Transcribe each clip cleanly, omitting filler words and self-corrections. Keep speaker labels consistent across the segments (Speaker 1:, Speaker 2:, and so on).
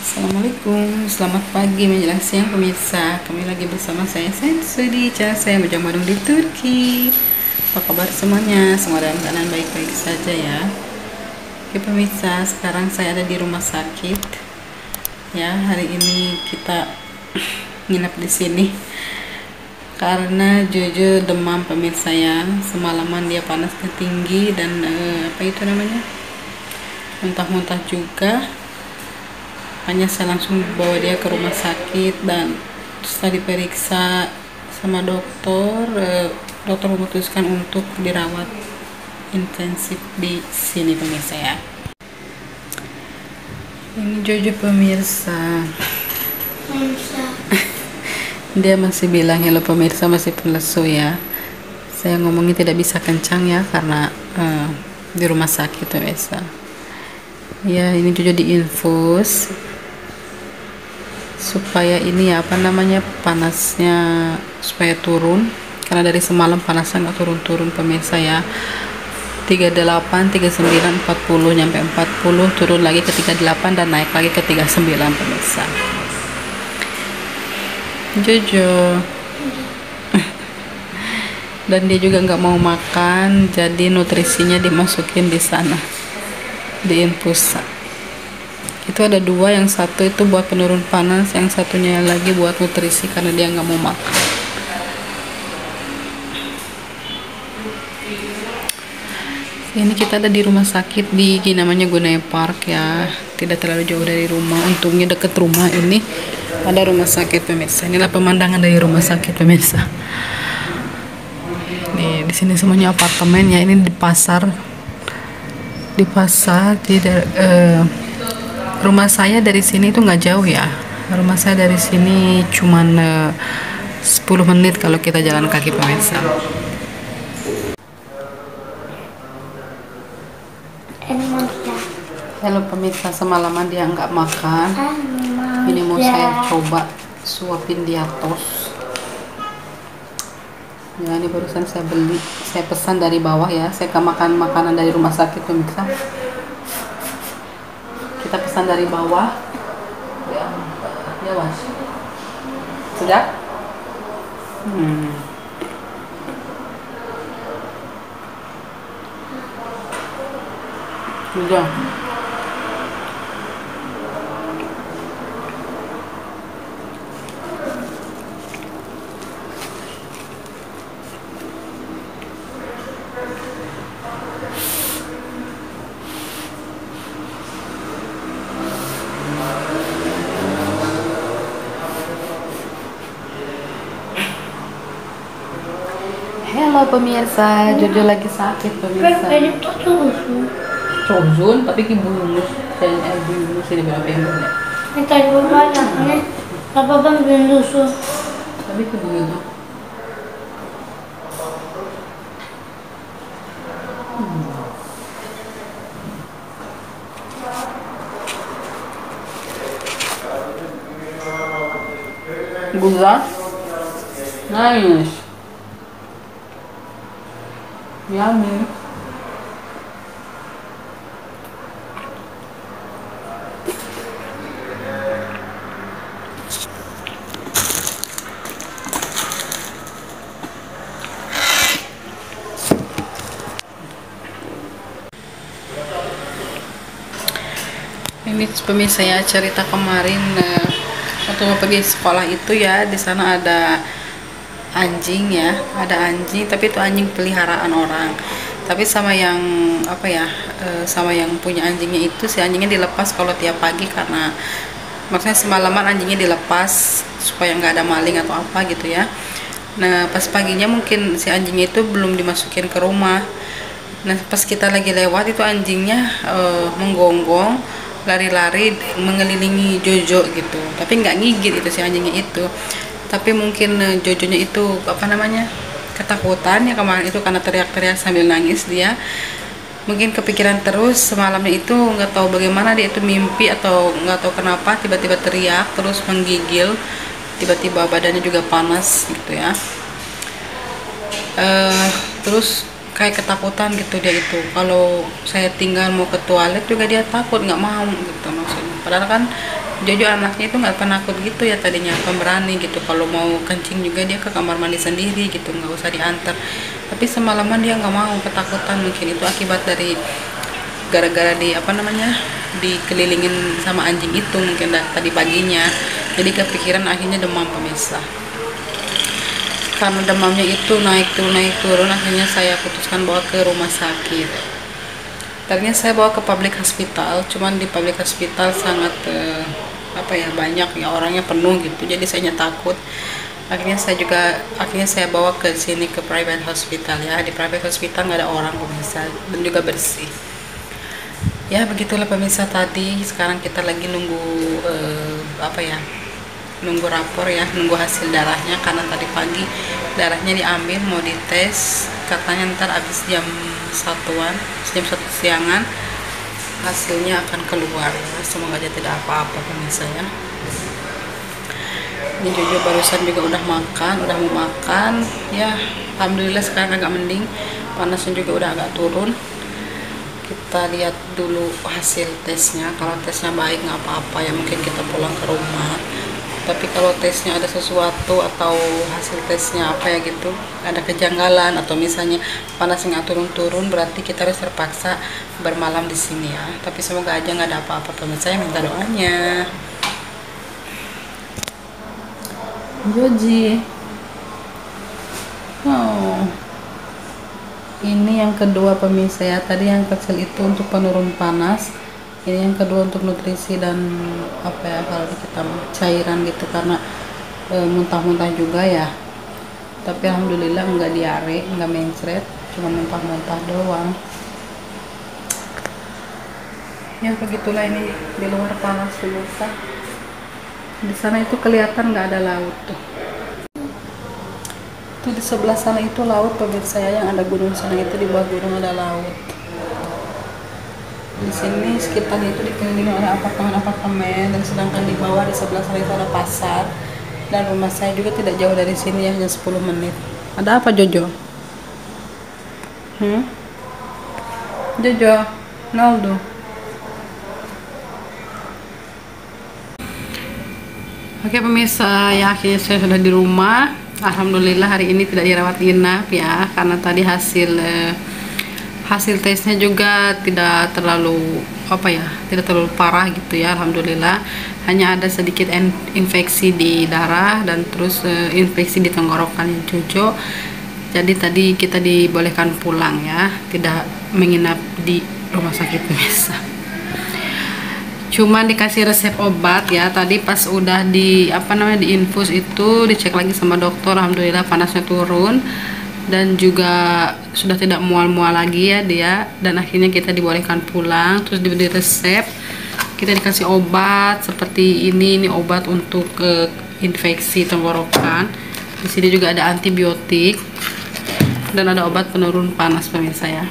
Speaker 1: Assalamualaikum, selamat pagi menjelang siang pemirsa. Kami lagi bersama saya Sensu di channel saya Bujang Badung di Turki. Apa kabar semuanya? Semoga dalam keadaan baik-baik saja ya. Oke pemirsa, sekarang saya ada di rumah sakit. Ya, hari ini kita nginep di sini karena Jojo demam pemirsa ya. Semalaman dia panasnya tinggi dan apa itu namanya? Muntah-muntah juga. Hanya saya langsung bawa dia ke rumah sakit dan setelah diperiksa sama dokter, dokter memutuskan untuk dirawat intensif di sini pemirsa ya. Ini Jojo pemirsa. Dia masih bilang hello pemirsa, masih lesu ya. Saya ngomongnya tidak bisa kencang ya karena di rumah sakit pemirsa. Ya, ini Jojo diinfus supaya ini ya apa namanya panasnya supaya turun, karena dari semalam panasnya nggak turun-turun pemirsa ya. 38, 39, 40 nyampe 40, turun lagi ke 38 dan naik lagi ke 39 pemirsa. Jojo dan dia juga nggak mau makan, jadi nutrisinya dimasukin di sana, di infus. Itu ada dua, yang satu itu buat penurun panas, yang satunya lagi buat nutrisi karena dia nggak mau makan. Ini kita ada di rumah sakit di namanya Gunaya Park ya, tidak terlalu jauh dari rumah. Untungnya deket rumah ini ada rumah sakit pemirsa. Inilah pemandangan dari rumah sakit pemirsa. Nih di sini semuanya apartemen ya. Ini di pasar, rumah saya dari sini itu nggak jauh ya. Rumah saya dari sini cuman 10 menit kalau kita jalan kaki pemirsa. Halo pemirsa, semalaman dia nggak makan. Ini mau saya coba suapin dia tos. Ya, ini barusan saya beli, saya pesan dari bawah ya. Saya makan makanan dari rumah sakit pemirsa. Kita pesan dari bawah. Ya was. Sudah? Sudah. Halo pemirsa, Jojo lagi sakit pemirsa. Cozun, tapi kibulungus dan albulungus ini berapa yang benar?
Speaker 2: Ini tadi banyak nih, apa bang bindusu?
Speaker 1: Tapi kibulungus. Gula, nice, yummy. Ini pemirsa ya, cerita kemarin waktu mau pergi sekolah itu ya, di sana ada anjing ya, ada anjing, tapi itu anjing peliharaan orang. Tapi sama yang apa ya, sama yang punya anjingnya itu, si anjingnya dilepas kalau tiap pagi karena maksudnya semalaman anjingnya dilepas supaya nggak ada maling atau apa gitu ya. Nah pas paginya mungkin si anjingnya itu belum dimasukin ke rumah. Nah pas kita lagi lewat itu anjingnya menggonggong, lari-lari mengelilingi Jojo gitu, tapi nggak ngigit itu si anjingnya itu. Tapi mungkin Jojonya itu apa namanya, ketakutan ya kemarin itu karena teriak-teriak sambil nangis dia. Mungkin kepikiran terus semalamnya itu, nggak tahu bagaimana dia itu mimpi atau nggak tahu kenapa tiba-tiba teriak terus menggigil, tiba-tiba badannya juga panas gitu ya. Terus kayak ketakutan gitu dia itu. Kalau saya tinggal mau ke toilet juga dia takut, nggak mau gitu maksudnya. Padahal kan Jojo anaknya itu nggak penakut gitu ya, tadinya pemberani gitu, kalau mau kencing juga dia ke kamar mandi sendiri gitu, nggak usah diantar. Tapi semalaman dia nggak mau, ketakutan. Mungkin itu akibat dari gara-gara di apa namanya, dikelilingin sama anjing itu mungkin tadi paginya, jadi kepikiran, akhirnya demam pemirsa. Karena demamnya itu naik turun, akhirnya saya putuskan bawa ke rumah sakit. Tadinya saya bawa ke public hospital, cuman di public hospital sangat banyak ya, orangnya penuh gitu, jadi saya takut. Akhirnya saya bawa ke sini, ke private hospital ya. Di private hospital nggak ada orang pemirsa, dan juga bersih. Ya begitulah pemirsa tadi. Sekarang kita lagi nunggu nunggu rapor ya, nunggu hasil darahnya, karena tadi pagi darahnya diambil mau dites, katanya ntar habis jam 1 siangan hasilnya akan keluar. Semoga aja tidak apa-apa pemirsa ya. Ini Jojo barusan juga udah mau makan ya. Alhamdulillah sekarang agak mending, panasnya juga udah agak turun. Kita lihat dulu hasil tesnya. Kalau tesnya baik nggak apa-apa ya, mungkin kita pulang ke rumah. Tapi kalau tesnya ada sesuatu atau hasil tesnya gitu, ada kejanggalan atau misalnya panasnya nggak turun-turun, berarti kita harus terpaksa bermalam di sini ya. Tapi semoga aja nggak ada apa-apa pemirsa, saya minta doanya. Joji, ini yang kedua pemirsa ya. Tadi yang kecil itu untuk penurun panas, ini yang kedua untuk nutrisi dan kalau kita cairan gitu, karena muntah-muntah juga ya. Tapi alhamdulillah enggak diare, enggak mencret, cuma muntah-muntah doang ya. Begitulah, ini di luar panas pemirsa. Di sana itu kelihatan nggak ada laut tuh. Tuh di sebelah sana itu laut pemirsa ya, yang ada gunung sana itu, di bawah gunung ada laut. Di sini sekitarnya itu dikelilingi oleh apartemen-apartemen, dan sedangkan di bawah di sebelah sana itu ada pasar, dan rumah saya juga tidak jauh dari sini ya, hanya 10 menit. Ada apa Jojo? Jojo, Naldo. Oke pemirsa ya, akhirnya saya sudah di rumah. Alhamdulillah hari ini tidak dirawat inap ya, karena tadi hasil tesnya juga tidak terlalu tidak terlalu parah gitu ya. Alhamdulillah, hanya ada sedikit infeksi di darah dan terus infeksi di tenggorokan Jojo. Jadi tadi kita dibolehkan pulang ya, tidak menginap di rumah sakit pemirsa. Cuman dikasih resep obat ya. Tadi pas udah diinfus itu, dicek lagi sama dokter, alhamdulillah panasnya turun dan juga sudah tidak mual-mual lagi ya dia, dan akhirnya kita dibolehkan pulang. Terus diberi resep, kita dikasih obat seperti ini obat untuk infeksi tenggorokan. Di sini juga ada antibiotik dan ada obat penurun panas pemirsa ya.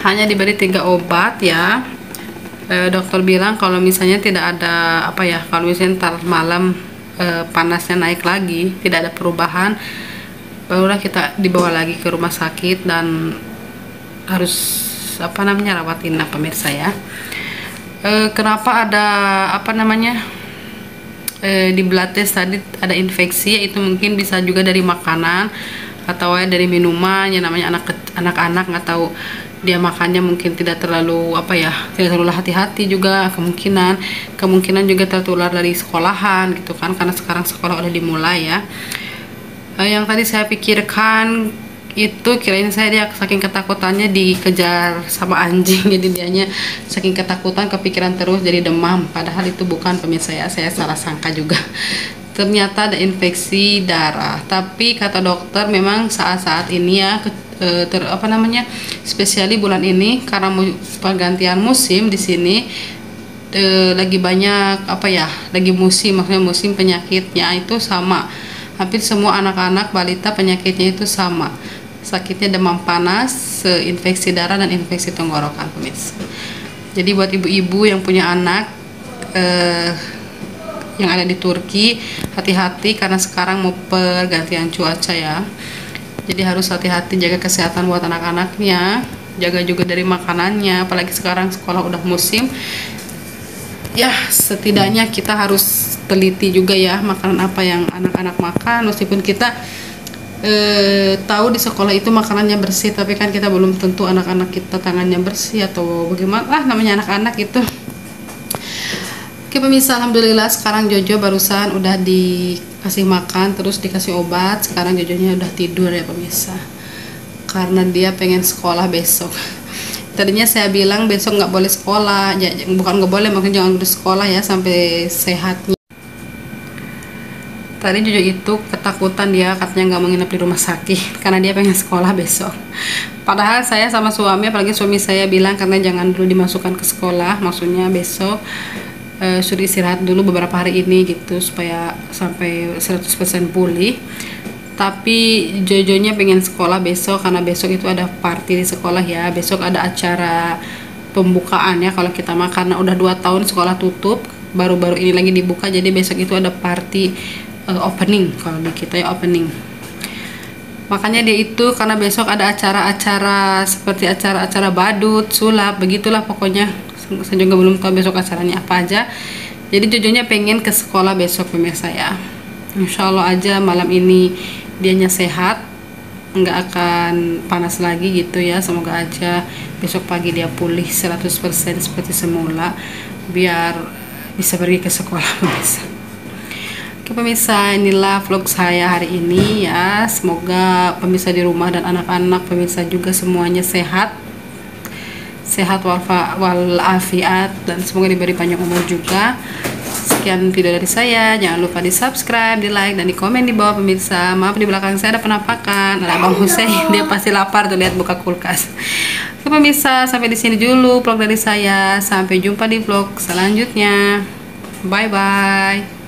Speaker 1: Hanya diberi 3 obat ya. Dokter bilang kalau misalnya tidak ada kalau misalnya ntar malam panasnya naik lagi, tidak ada perubahan, barulah kita dibawa lagi ke rumah sakit dan harus rawat inap pemirsa ya. Kenapa ada di blood test tadi ada infeksi, yaitu mungkin bisa juga dari makanan atau dari minuman yang namanya anak-anak, nggak tahu dia makannya mungkin tidak terlalu tidak terlalu hati-hati juga, kemungkinan juga tertular dari sekolahan gitu kan, karena sekarang sekolah udah dimulai ya. Yang tadi saya pikirkan itu, kirain dia saking ketakutannya dikejar sama anjing, jadi dianya saking ketakutan kepikiran terus jadi demam, padahal itu bukan pemirsa ya, saya salah sangka juga. Ternyata ada infeksi darah. Tapi kata dokter memang saat-saat ini ya spesiali bulan ini karena pergantian musim di sini lagi banyak lagi maksudnya musim penyakitnya itu sama. Hampir semua anak-anak balita penyakitnya itu sama. Sakitnya demam panas, infeksi darah dan infeksi tenggorokan pemirsa. Jadi buat ibu-ibu yang punya anak yang ada di Turki, hati-hati karena sekarang mau pergantian cuaca ya. Jadi harus hati-hati, jaga kesehatan buat anak-anaknya, jaga juga dari makanannya, apalagi sekarang sekolah udah musim. ya setidaknya kita harus teliti juga ya makanan apa yang anak-anak makan, meskipun kita tahu di sekolah itu makanannya bersih, tapi kan kita belum tentu anak-anak kita tangannya bersih atau bagaimana lah, namanya anak-anak itu. Oke pemirsa, alhamdulillah sekarang Jojo barusan udah dikasih makan, terus dikasih obat. Sekarang Jojonya udah tidur ya pemirsa, karena dia pengen sekolah besok. Tadinya saya bilang besok nggak boleh sekolah, ya, bukan nggak boleh, makanya jangan bersekolah ya sampai sehatnya. Tadi Jojo itu ketakutan, dia katanya nggak mau nginep di rumah sakit karena dia pengen sekolah besok. Padahal saya sama suami, apalagi suami saya bilang karena jangan dulu dimasukkan ke sekolah, maksudnya besok suruh istirahat dulu beberapa hari ini gitu supaya sampai 100% pulih. Tapi Jojonya pengen sekolah besok karena besok itu ada party di sekolah ya. Besok ada acara pembukaan ya kalau kita mah, karena udah 2 tahun sekolah tutup, baru-baru ini lagi dibuka, jadi besok itu ada party opening, kalau di kita ya opening. Makanya dia itu karena besok ada acara-acara seperti acara-acara badut, sulap, begitulah pokoknya. Saya juga belum tahu besok acaranya apa aja. Jadi Jojonya pengen ke sekolah besok pemirsa ya. Insya Allah aja malam ini dianya sehat, nggak akan panas lagi gitu ya. Semoga aja besok pagi dia pulih 100% seperti semula biar bisa pergi ke sekolah pemirsa. Oke pemirsa, inilah vlog saya hari ini ya. Semoga pemirsa di rumah dan anak-anak pemirsa juga semuanya sehat walafiat, dan semoga diberi panjang umur juga. Sekian video dari saya, jangan lupa di subscribe, di like, dan di komen di bawah pemirsa. Maaf di belakang saya ada penampakan, ada Bang Hussein, dia pasti lapar tuh lihat buka kulkas. Oke pemirsa, sampai di sini dulu vlog dari saya. Sampai jumpa di vlog selanjutnya. Bye bye.